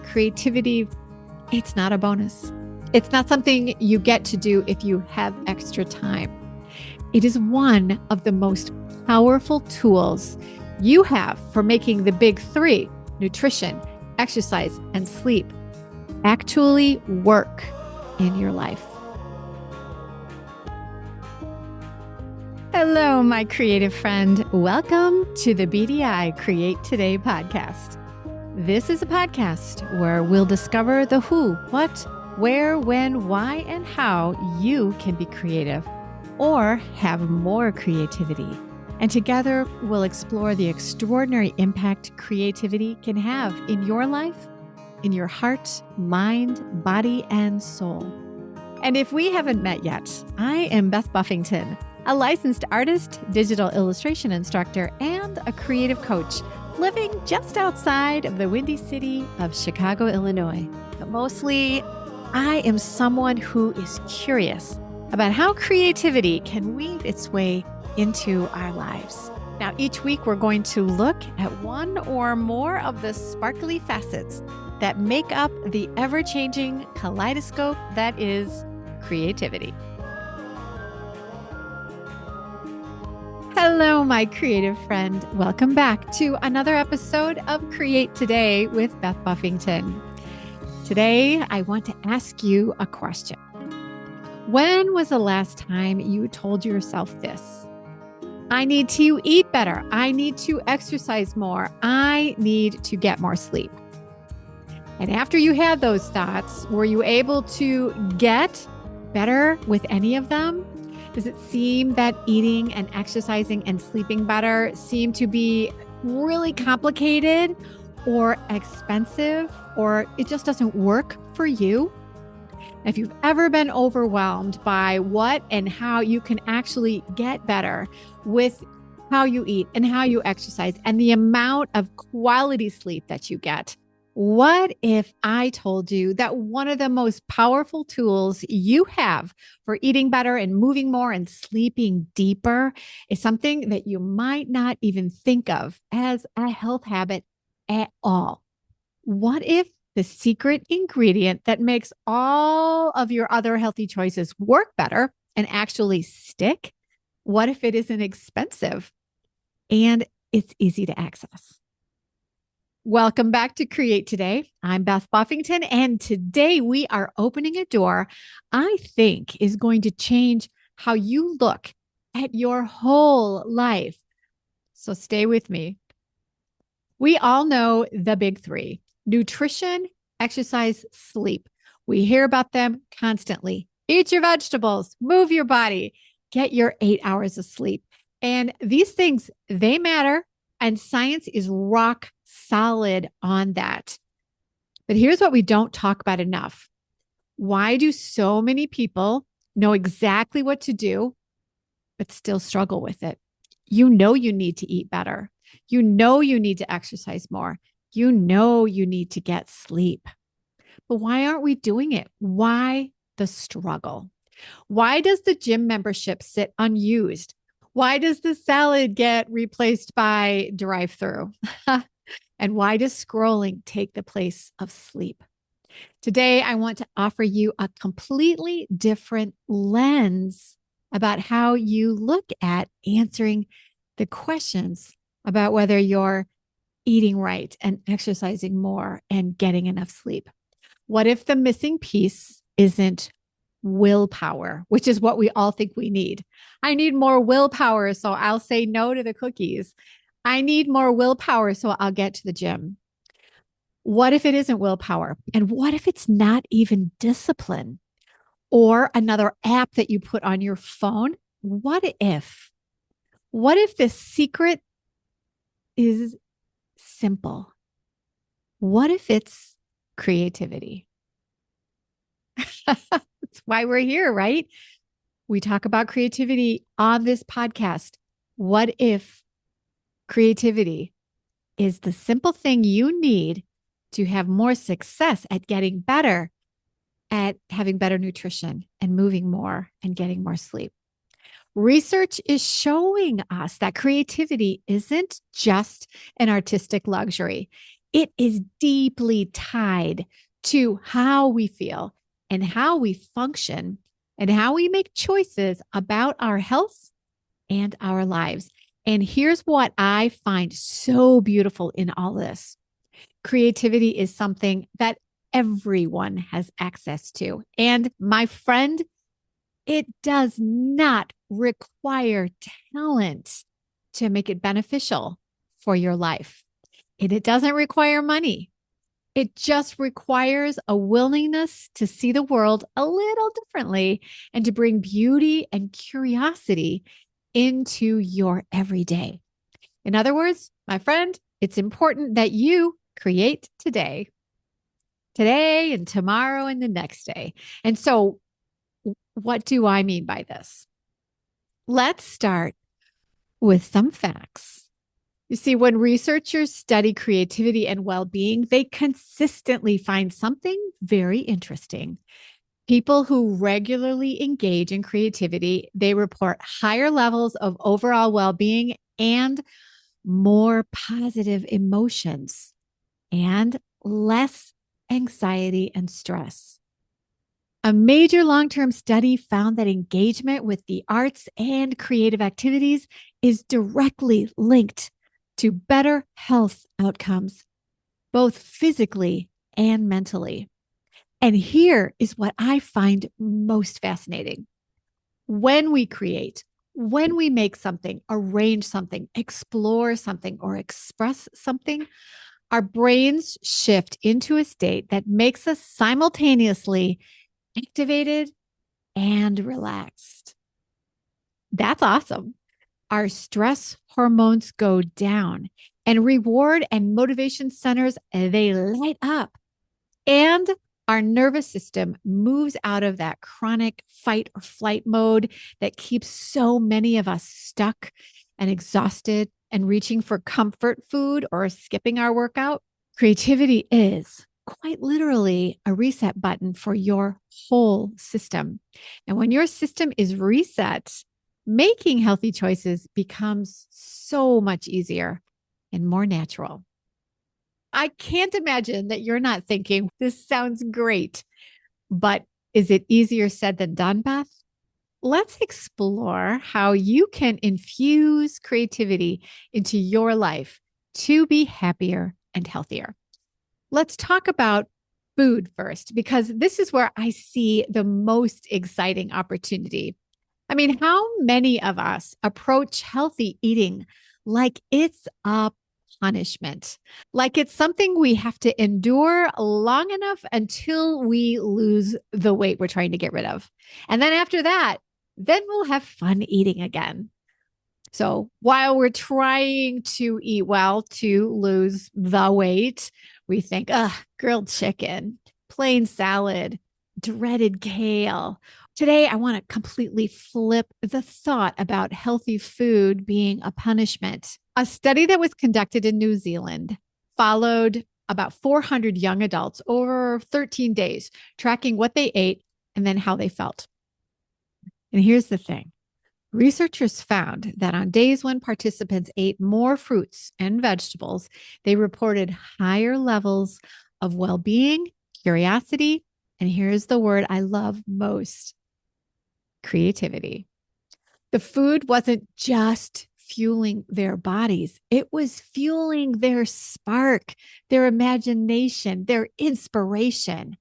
Creativity, it's not a bonus. It's not something you get to do if you have extra time. It is one of the most powerful tools you have for making the big three, nutrition, exercise, and sleep, actually work in your life. Hello, my creative friend. Welcome to the BDI Create.today podcast. This is a podcast where we'll discover the who, what, where, when, why, and how you can be creative or have more creativity. And together, we'll explore the extraordinary impact creativity can have in your life, in your heart, mind, body, and soul. And if we haven't met yet, I am Beth Buffington, a licensed artist, digital illustration instructor, and a creative coach living just outside of the windy city of Chicago, Illinois. But mostly, I am someone who is curious about how creativity can weave its way into our lives. Now, each week, we're going to look at one or more of the sparkly facets that make up the ever-changing kaleidoscope that is creativity. Hello, my creative friend. Welcome back to another episode of Create Today with Beth Buffington. Today, I want to ask you a question. When was the last time you told yourself this? I need to eat better. I need to exercise more. I need to get more sleep. And after you had those thoughts, were you able to get better with any of them? Does it seem that eating and exercising and sleeping better seem to be really complicated or expensive, or it just doesn't work for you? If you've ever been overwhelmed by what and how you can actually get better with how you eat and how you exercise and the amount of quality sleep that you get, what if I told you that one of the most powerful tools you have for eating better and moving more and sleeping deeper is something that you might not even think of as a health habit at all? What if the secret ingredient that makes all of your other healthy choices work better and actually stick? What if it isn't expensive and it's easy to access? Welcome back to Create Today. I'm Beth Buffington, and today we are opening a door I think is going to change how you look at your whole life. So stay with me. We all know the big three: nutrition, exercise, sleep. We hear about them constantly. Eat your vegetables, move your body, get your 8 hours of sleep. And these things, they matter, and science is rock solid on that. But here's what we don't talk about enough. Why do so many people know exactly what to do, but still struggle with it? You know you need to eat better. You know you need to exercise more. You know you need to get sleep. But why aren't we doing it? Why the struggle? Why does the gym membership sit unused? Why does the salad get replaced by drive-through? And why does scrolling take the place of sleep? Today, I want to offer you a completely different lens about how you look at answering the questions about whether you're eating right and exercising more and getting enough sleep. What if the missing piece isn't willpower, which is what we all think we need? I need more willpower, so I'll say no to the cookies. I need more willpower, so I'll get to the gym. What if it isn't willpower? And what if it's not even discipline or another app that you put on your phone? What if the secret is simple? What if it's creativity? That's why we're here, right? We talk about creativity on this podcast. What if creativity is the simple thing you need to have more success at getting better at having better nutrition and moving more and getting more sleep? Research is showing us that creativity isn't just an artistic luxury. It is deeply tied to how we feel and how we function and how we make choices about our health and our lives. And here's what I find so beautiful in all this. Creativity is something that everyone has access to. And my friend, it does not require talent to make it beneficial for your life. And it doesn't require money. It just requires a willingness to see the world a little differently and to bring beauty and curiosity into your everyday. In other words, my friend, it's important that you create today and tomorrow and the next day. And so, what do I mean by this? Let's start with some facts. You see, when researchers study creativity and well being, they consistently find something very interesting. People who regularly engage in creativity, they report higher levels of overall well being and more positive emotions and less anxiety and stress. A major long term study found that engagement with the arts and creative activities is directly linked to better health outcomes, both physically and mentally. And here is what I find most fascinating. When we create, when we make something, arrange something, explore something, or express something, our brains shift into a state that makes us simultaneously activated and relaxed. That's awesome. Our stress hormones go down and reward and motivation centers, they light up. And our nervous system moves out of that chronic fight or flight mode that keeps so many of us stuck and exhausted and reaching for comfort food or skipping our workout. Creativity is quite literally a reset button for your whole system. And when your system is reset, making healthy choices becomes so much easier and more natural. I can't imagine that you're not thinking, this sounds great, but is it easier said than done, Beth? Let's explore how you can infuse creativity into your life to be happier and healthier. Let's talk about food first, because this is where I see the most exciting opportunity. I mean, how many of us approach healthy eating like it's a punishment, like it's something we have to endure long enough until we lose the weight we're trying to get rid of. And then after that, then we'll have fun eating again. So while we're trying to eat well to lose the weight, we think, grilled chicken, plain salad, dreaded kale. Today, I want to completely flip the thought about healthy food being a punishment. A study that was conducted in New Zealand followed about 400 young adults over 13 days, tracking what they ate and then how they felt. And here's the thing. Researchers found that on days when participants ate more fruits and vegetables, they reported higher levels of well-being, curiosity, and here's the word I love most, creativity. The food wasn't just fueling their bodies, it was fueling their spark, their imagination, their inspiration.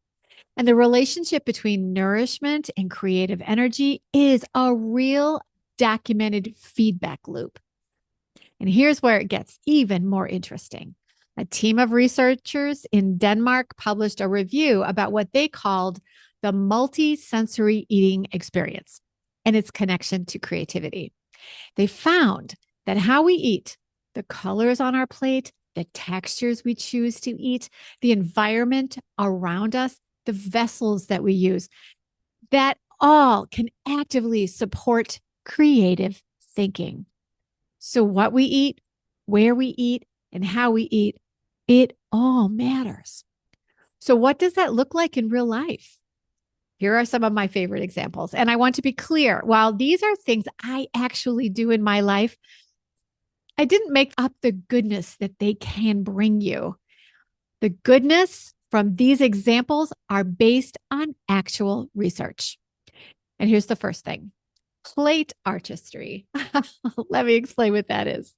And the relationship between nourishment and creative energy is a real documented feedback loop. And here's where it gets even more interesting. A team of researchers in Denmark published a review about what they called the multi-sensory eating experience and its connection to creativity. They found that how we eat, the colors on our plate, the textures we choose to eat, the environment around us, the vessels that we use, that all can actively support creative thinking. So what we eat, where we eat, and how we eat, it all matters. So what does that look like in real life? Here are some of my favorite examples. And I want to be clear, while these are things I actually do in my life, I didn't make up the goodness that they can bring you. The goodness from these examples are based on actual research. And here's the first thing: plate artistry. Let me explain what that is.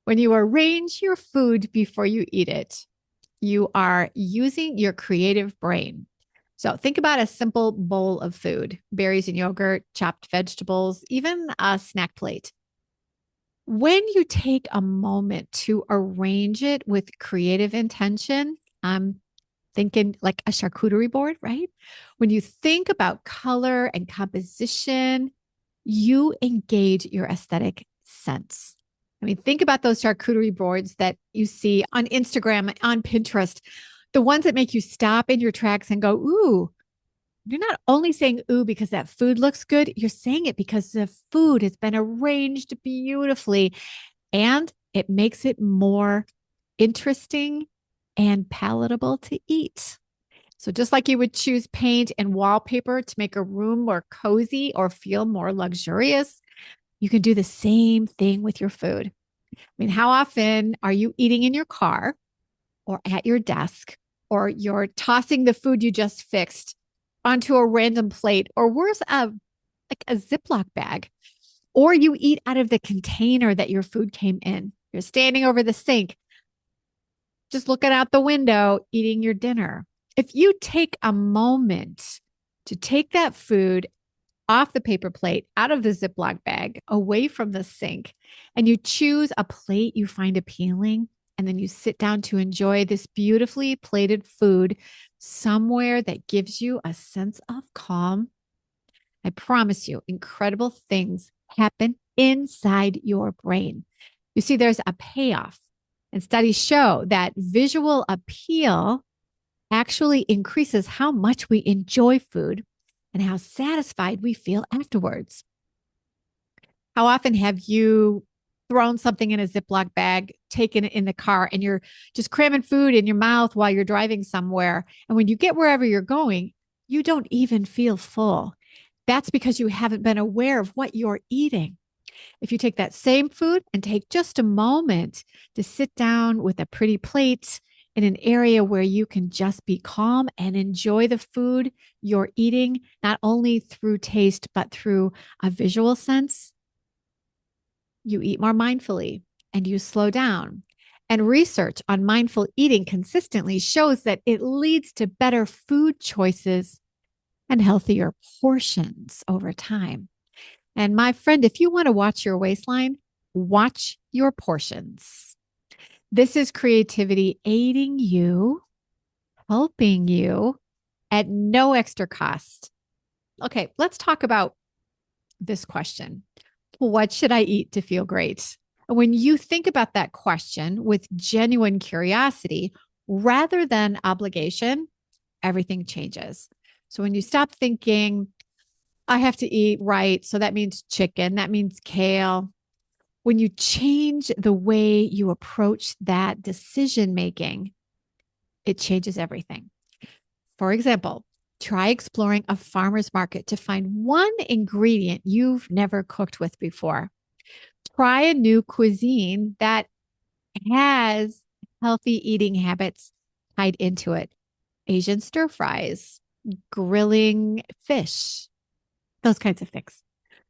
When you arrange your food before you eat it, you are using your creative brain. So think about a simple bowl of food: berries and yogurt, chopped vegetables, even a snack plate. When you take a moment to arrange it with creative intention, I'm thinking like a charcuterie board, right? When you think about color and composition, you engage your aesthetic sense. I mean, think about those charcuterie boards that you see on Instagram, on Pinterest, the ones that make you stop in your tracks and go, ooh. You're not only saying ooh because that food looks good, you're saying it because the food has been arranged beautifully and it makes it more interesting and palatable to eat. So, just like you would choose paint and wallpaper to make a room more cozy or feel more luxurious, you can do the same thing with your food. I mean, how often are you eating in your car or at your desk, or you're tossing the food you just fixed onto a random plate, or worse, like a Ziploc bag, or you eat out of the container that your food came in? You're standing over the sink, just looking out the window, eating your dinner. If you take a moment to take that food off the paper plate, out of the Ziploc bag, away from the sink, and you choose a plate you find appealing, and then you sit down to enjoy this beautifully plated food somewhere that gives you a sense of calm, I promise you, incredible things happen inside your brain. You see, there's a payoff, and studies show that visual appeal actually increases how much we enjoy food and how satisfied we feel afterwards. How often have you thrown something in a Ziploc bag, taken it in the car, and you're just cramming food in your mouth while you're driving somewhere? And when you get wherever you're going, you don't even feel full. That's because you haven't been aware of what you're eating. If you take that same food and take just a moment to sit down with a pretty plate in an area where you can just be calm and enjoy the food you're eating, not only through taste, but through a visual sense, you eat more mindfully and you slow down. And research on mindful eating consistently shows that it leads to better food choices and healthier portions over time. And my friend, if you want to watch your waistline, watch your portions. This is creativity aiding you, helping you at no extra cost. Okay, let's talk about this question. What should I eat to feel great? When you think about that question with genuine curiosity rather than obligation, everything changes. So when you stop thinking, I have to eat right, so that means chicken, that means kale. When you change the way you approach that decision making, it changes everything. For example, try exploring a farmer's market to find one ingredient you've never cooked with before. Try a new cuisine that has healthy eating habits tied into it. Asian stir fries, grilling fish, those kinds of things.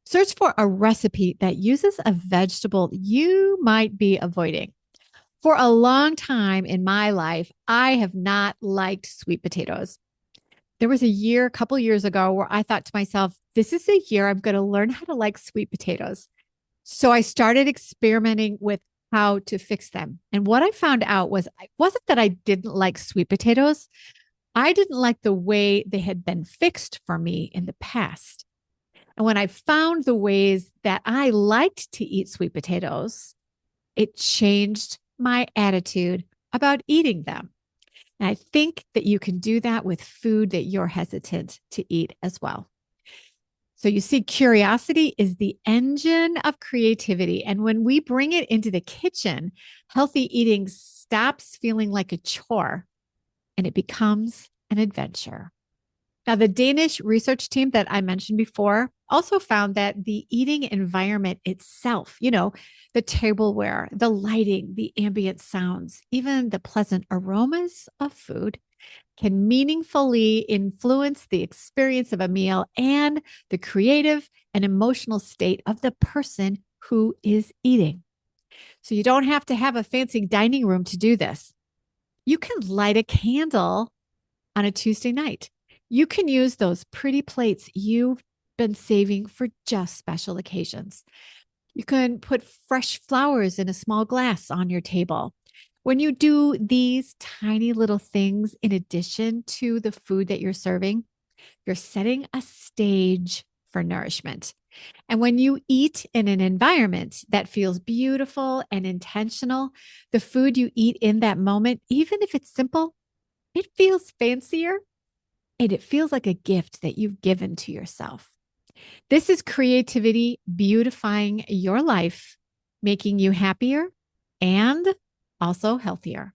Search for a recipe that uses a vegetable you might be avoiding. For a long time in my life, I have not liked sweet potatoes. There was a couple years ago, where I thought to myself, this is the year I'm going to learn how to like sweet potatoes. So I started experimenting with how to fix them. And what I found out was, it wasn't that I didn't like sweet potatoes. I didn't like the way they had been fixed for me in the past. And when I found the ways that I liked to eat sweet potatoes, it changed my attitude about eating them. And I think that you can do that with food that you're hesitant to eat as well. So you see, curiosity is the engine of creativity. And when we bring it into the kitchen, healthy eating stops feeling like a chore and it becomes an adventure. Now, the Danish research team that I mentioned before also found that the eating environment itself, the tableware, the lighting, the ambient sounds, even the pleasant aromas of food can meaningfully influence the experience of a meal and the creative and emotional state of the person who is eating. So you don't have to have a fancy dining room to do this. You can light a candle on a Tuesday night. You can use those pretty plates you've been saving for just special occasions. You can put fresh flowers in a small glass on your table. When you do these tiny little things in addition to the food that you're serving, you're setting a stage for nourishment. And when you eat in an environment that feels beautiful and intentional, the food you eat in that moment, even if it's simple, it feels fancier and it feels like a gift that you've given to yourself. This is creativity beautifying your life, making you happier and also healthier.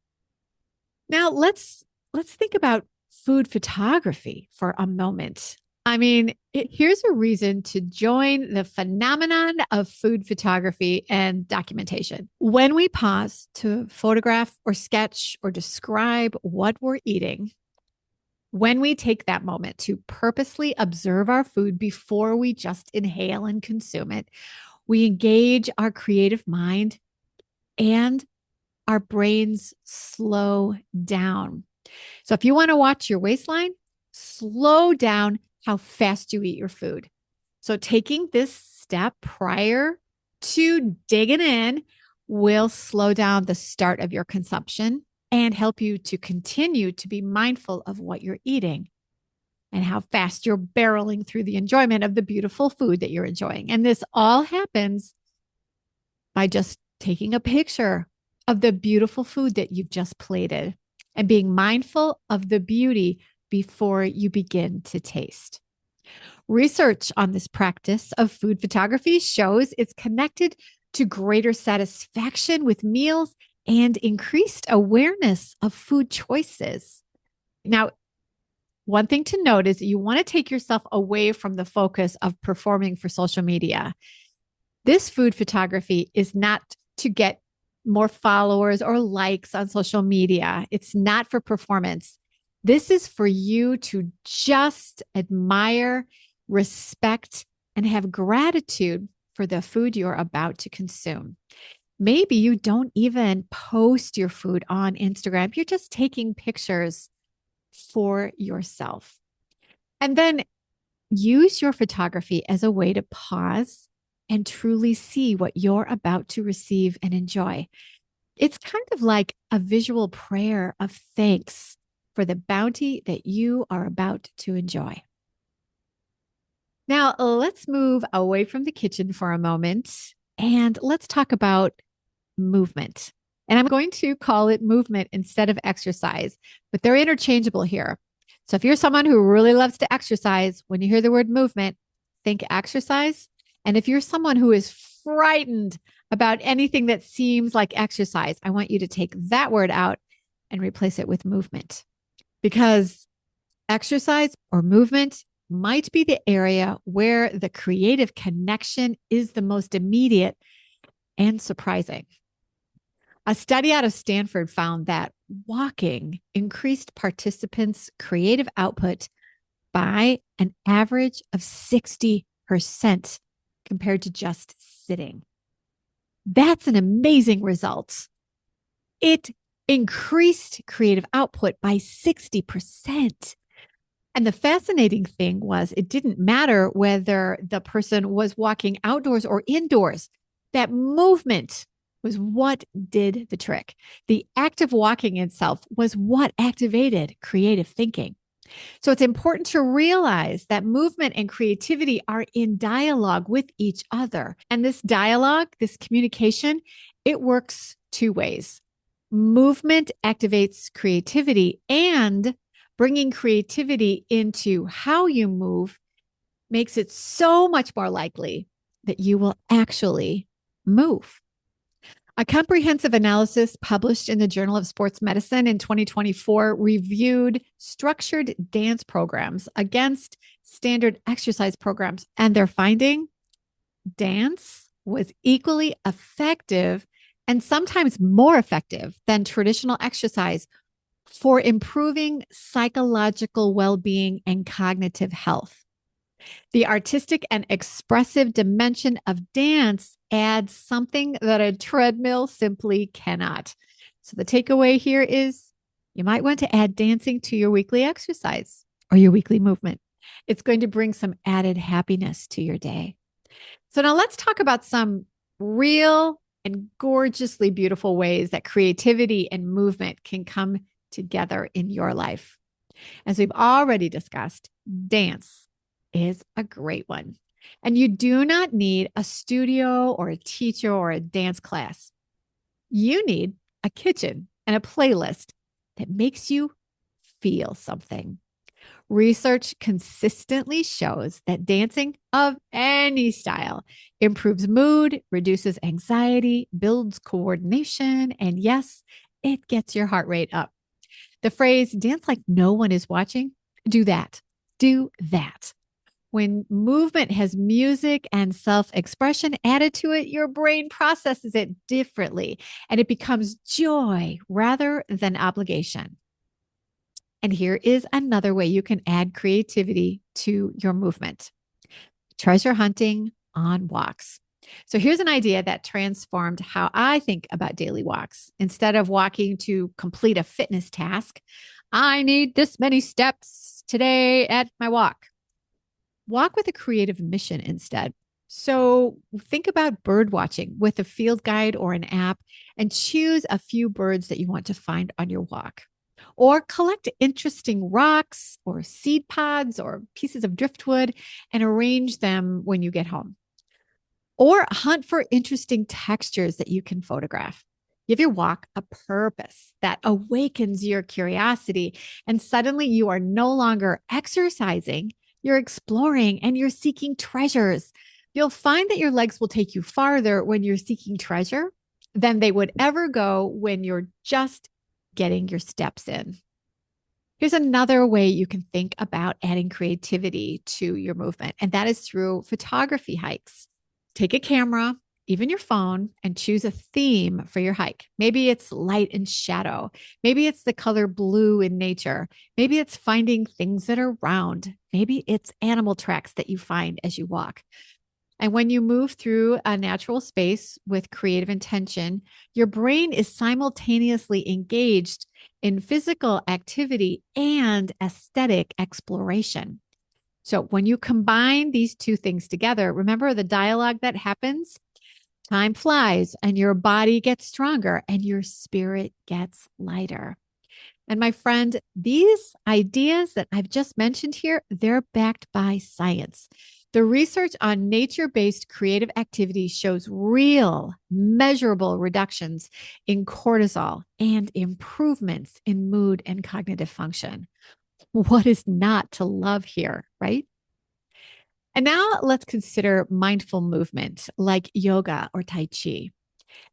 Now let's think about food photography for a moment. I mean, here's a reason to join the phenomenon of food photography and documentation. When we pause to photograph or sketch or describe what we're eating, when we take that moment to purposely observe our food before we just inhale and consume it, we engage our creative mind and our brains slow down. So if you want to watch your waistline, slow down how fast you eat your food. So taking this step prior to digging in will slow down the start of your consumption and help you to continue to be mindful of what you're eating and how fast you're barreling through the enjoyment of the beautiful food that you're enjoying. And this all happens by just taking a picture of the beautiful food that you've just plated and being mindful of the beauty before you begin to taste. Research on this practice of food photography shows it's connected to greater satisfaction with meals and increased awareness of food choices. Now, one thing to note is that you want to take yourself away from the focus of performing for social media. This food photography is not to get more followers or likes on social media. It's not for performance. This is for you to just admire, respect, and have gratitude for the food you're about to consume. Maybe you don't even post your food on Instagram. You're just taking pictures for yourself. And then use your photography as a way to pause and truly see what you're about to receive and enjoy. It's kind of like a visual prayer of thanks for the bounty that you are about to enjoy. Now, let's move away from the kitchen for a moment and let's talk about movement. And I'm going to call it movement instead of exercise, but they're interchangeable here. So if you're someone who really loves to exercise, when you hear the word movement, think exercise. And if you're someone who is frightened about anything that seems like exercise, I want you to take that word out and replace it with movement, because exercise or movement might be the area where the creative connection is the most immediate and surprising. A study out of Stanford found that walking increased participants' creative output by an average of 60% compared to just sitting. That's an amazing result. It increased creative output by 60%. And the fascinating thing was it didn't matter whether the person was walking outdoors or indoors. That movement was what did the trick. The act of walking itself was what activated creative thinking. So it's important to realize that movement and creativity are in dialogue with each other. And this dialogue, this communication, it works two ways. Movement activates creativity, and bringing creativity into how you move makes it so much more likely that you will actually move. A comprehensive analysis published in the Journal of Sports Medicine in 2024 reviewed structured dance programs against standard exercise programs, and their finding: dance was equally effective and sometimes more effective than traditional exercise for improving psychological well-being and cognitive health. The artistic and expressive dimension of dance adds something that a treadmill simply cannot. So the takeaway here is you might want to add dancing to your weekly exercise or your weekly movement. It's going to bring some added happiness to your day. So now let's talk about some real and gorgeously beautiful ways that creativity and movement can come together in your life. As we've already discussed, dance is a great one. And you do not need a studio or a teacher or a dance class. You need a kitchen and a playlist that makes you feel something. Research consistently shows that dancing of any style improves mood, reduces anxiety, builds coordination, and yes, it gets your heart rate up. The phrase dance like no one is watching, do that. Do that. When movement has music and self-expression added to it, your brain processes it differently and it becomes joy rather than obligation. And here is another way you can add creativity to your movement: treasure hunting on walks. So here's an idea that transformed how I think about daily walks. Instead of walking to complete a fitness task, I need this many steps today at my walk. Walk with a creative mission instead. So think about bird watching with a field guide or an app and choose a few birds that you want to find on your walk. Or collect interesting rocks or seed pods or pieces of driftwood and arrange them when you get home. Or hunt for interesting textures that you can photograph. Give your walk a purpose that awakens your curiosity, and suddenly you are no longer exercising, you're exploring and you're seeking treasures. You'll find that your legs will take you farther when you're seeking treasure than they would ever go when you're just getting your steps in. Here's another way you can think about adding creativity to your movement, and that is through photography hikes. Take a camera, even your phone, and choose a theme for your hike. Maybe it's light and shadow. Maybe it's the color blue in nature. Maybe it's finding things that are round. Maybe it's animal tracks that you find as you walk. And when you move through a natural space with creative intention, your brain is simultaneously engaged in physical activity and aesthetic exploration. So when you combine these two things together, remember the dialogue that happens? Time flies and your body gets stronger and your spirit gets lighter. And my friend, these ideas that I've just mentioned here, they're backed by science. The research on nature-based creative activity shows real, measurable reductions in cortisol and improvements in mood and cognitive function. What is not to love here, right? And now let's consider mindful movement like yoga or Tai Chi.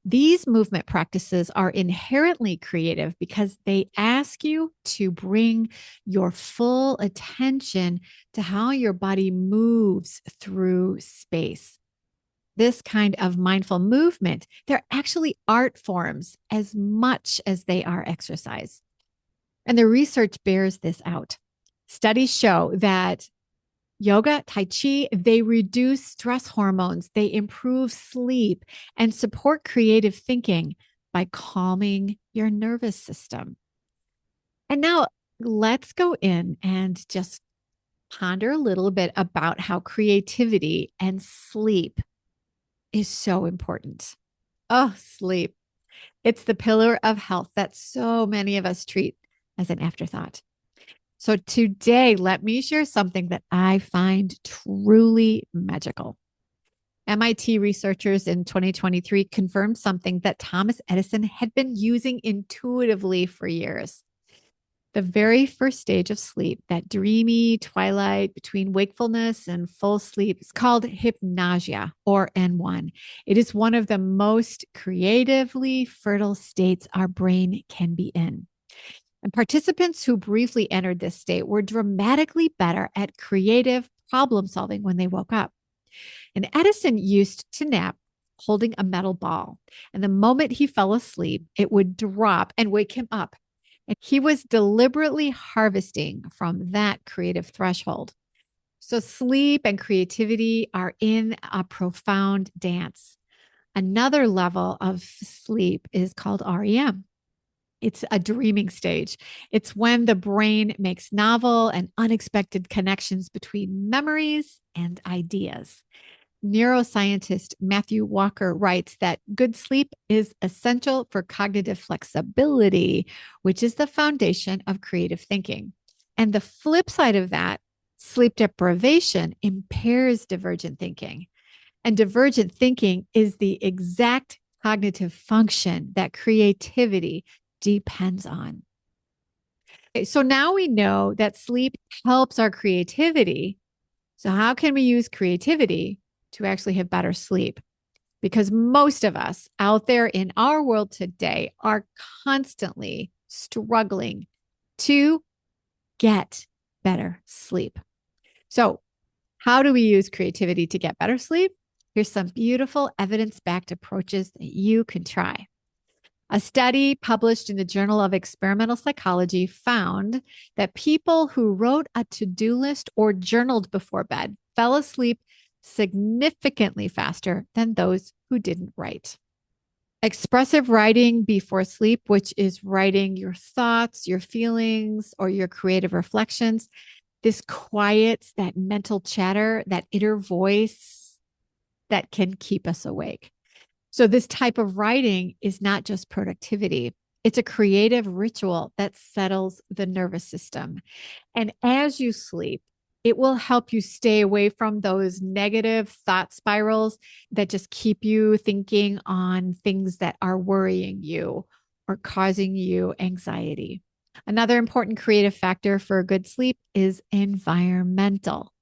These movement practices are inherently creative because they ask you to bring your full attention to how your body moves through space. This kind of mindful movement, they're actually art forms as much as they are exercise. And the research bears this out. Studies show that yoga, Tai Chi, they reduce stress hormones, they improve sleep, and support creative thinking by calming your nervous system. And now let's go in and just ponder a little bit about how creativity and sleep is so important. Oh, sleep. It's the pillar of health that so many of us treat as an afterthought. So today, let me share something that I find truly magical. MIT researchers in 2023 confirmed something that Thomas Edison had been using intuitively for years. The very first stage of sleep, that dreamy twilight between wakefulness and full sleep, is called hypnasia or N1. It is one of the most creatively fertile states our brain can be in. And participants who briefly entered this state were dramatically better at creative problem solving when they woke up. And Edison used to nap holding a metal ball. And the moment he fell asleep, it would drop and wake him up. And he was deliberately harvesting from that creative threshold. So sleep and creativity are in a profound dance. Another level of sleep is called REM. It's a dreaming stage. It's when the brain makes novel and unexpected connections between memories and ideas. Neuroscientist Matthew Walker writes that good sleep is essential for cognitive flexibility, which is the foundation of creative thinking. And the flip side of that, sleep deprivation impairs divergent thinking. And divergent thinking is the exact cognitive function that creativity depends on. Okay, so now we know that sleep helps our creativity. So, how can we use creativity to actually have better sleep? Because most of us out there in our world today are constantly struggling to get better sleep. So, how do we use creativity to get better sleep? Here's some beautiful evidence backed approaches that you can try. A study published in the Journal of Experimental Psychology found that people who wrote a to-do list or journaled before bed fell asleep significantly faster than those who didn't write. Expressive writing before sleep, which is writing your thoughts, your feelings, or your creative reflections, this quiets that mental chatter, that inner voice that can keep us awake. So, this type of writing is not just productivity, it's a creative ritual that settles the nervous system. And as you sleep, it will help you stay away from those negative thought spirals that just keep you thinking on things that are worrying you or causing you anxiety. Another important creative factor for good sleep is environmental.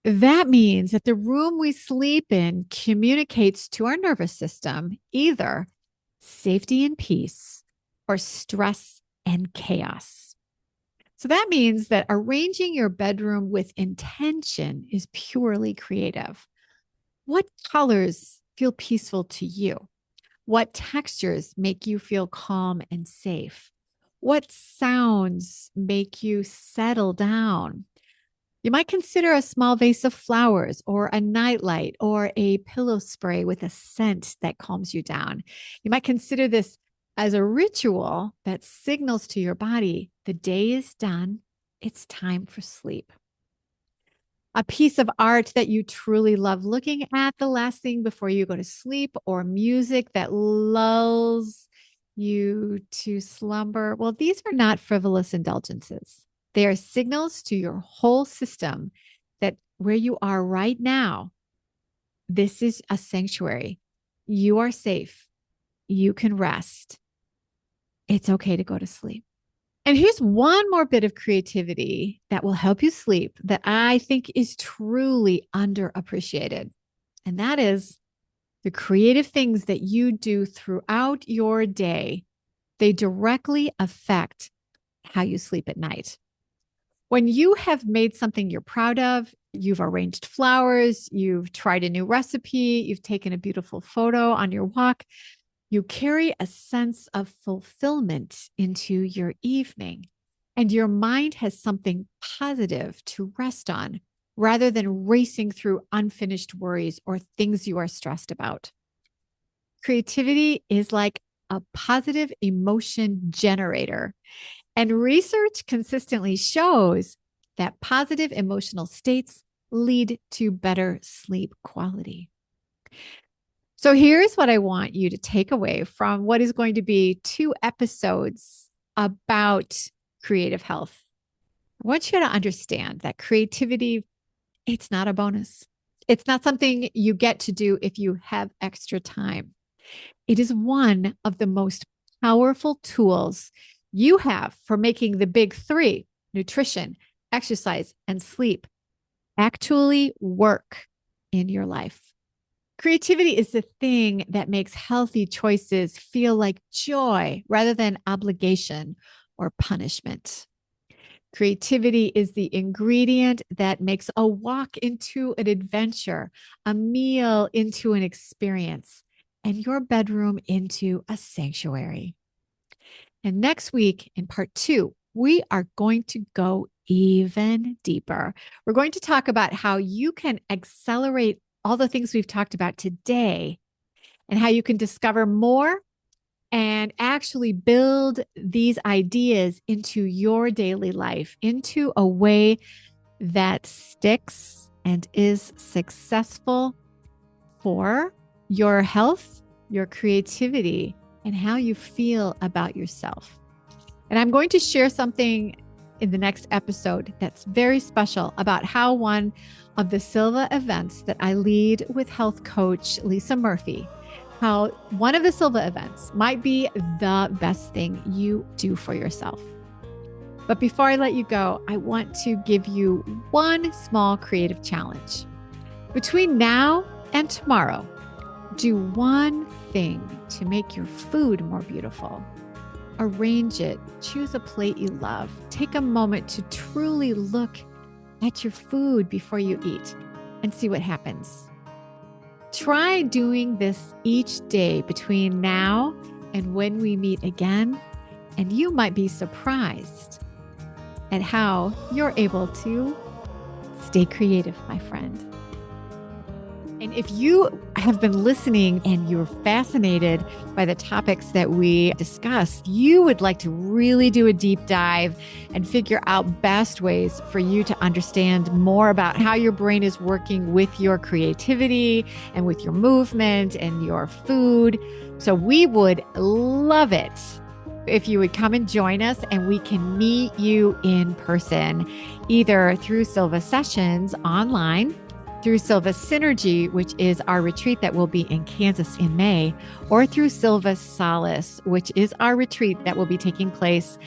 That means that the room we sleep in communicates to our nervous system either safety and peace or stress and chaos. So that means that arranging your bedroom with intention is purely creative. What colors feel peaceful to you? What textures make you feel calm and safe? What sounds make you settle down? You might consider a small vase of flowers or a nightlight or a pillow spray with a scent that calms you down. You might consider this as a ritual that signals to your body the day is done. It's time for sleep. A piece of art that you truly love looking at the last thing before you go to sleep, or music that lulls you to slumber. Well, these are not frivolous indulgences. They are signals to your whole system that where you are right now, this is a sanctuary. You are safe. You can rest. It's okay to go to sleep. And here's one more bit of creativity that will help you sleep that I think is truly underappreciated. And that is the creative things that you do throughout your day. They directly affect how you sleep at night. When you have made something you're proud of, you've arranged flowers, you've tried a new recipe, you've taken a beautiful photo on your walk, you carry a sense of fulfillment into your evening, and your mind has something positive to rest on rather than racing through unfinished worries or things you are stressed about. Creativity is like a positive emotion generator. And research consistently shows that positive emotional states lead to better sleep quality. So here's what I want you to take away from what is going to be 2 episodes about creative health. I want you to understand that creativity, it's not a bonus. It's not something you get to do if you have extra time. It is one of the most powerful tools you have for making the big three, nutrition, exercise, and sleep, actually work in your life. Creativity is the thing that makes healthy choices feel like joy rather than obligation or punishment. Creativity is the ingredient that makes a walk into an adventure, a meal into an experience, and your bedroom into a sanctuary. And next week, in part 2, we are going to go even deeper. We're going to talk about how you can accelerate all the things we've talked about today and how you can discover more and actually build these ideas into your daily life, into a way that sticks and is successful for your health, your creativity, and how you feel about yourself. And I'm going to share something in the next episode that's very special about how one of the Silva events that I lead with health coach Lisa Murphy, how one of the Silva events might be the best thing you do for yourself. But before I let you go, I want to give you one small creative challenge. Between now and tomorrow, do one thing to make your food more beautiful. Arrange it, choose a plate you love. Take a moment to truly look at your food before you eat and see what happens. Try doing this each day between now and when we meet again, and you might be surprised at how you're able to stay creative, my friend. And if you have been listening and you're fascinated by the topics that we discussed, you would like to really do a deep dive and figure out best ways for you to understand more about how your brain is working with your creativity and with your movement and your food. So we would love it if you would come and join us and we can meet you in person, either through Silva Sessions online, through Silva Synergy, which is our retreat that will be in Kansas in May, or through Silva Solace, which is our retreat that will be taking place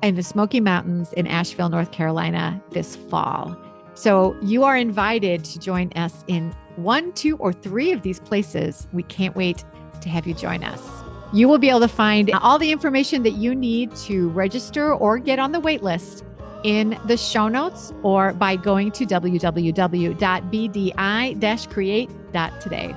in the Smoky Mountains in Asheville, North Carolina this fall. So you are invited to join us in 1, 2, or 3 of these places. We can't wait to have you join us. You will be able to find all the information that you need to register or get on the wait list in the show notes or by going to www.bdi-create.today.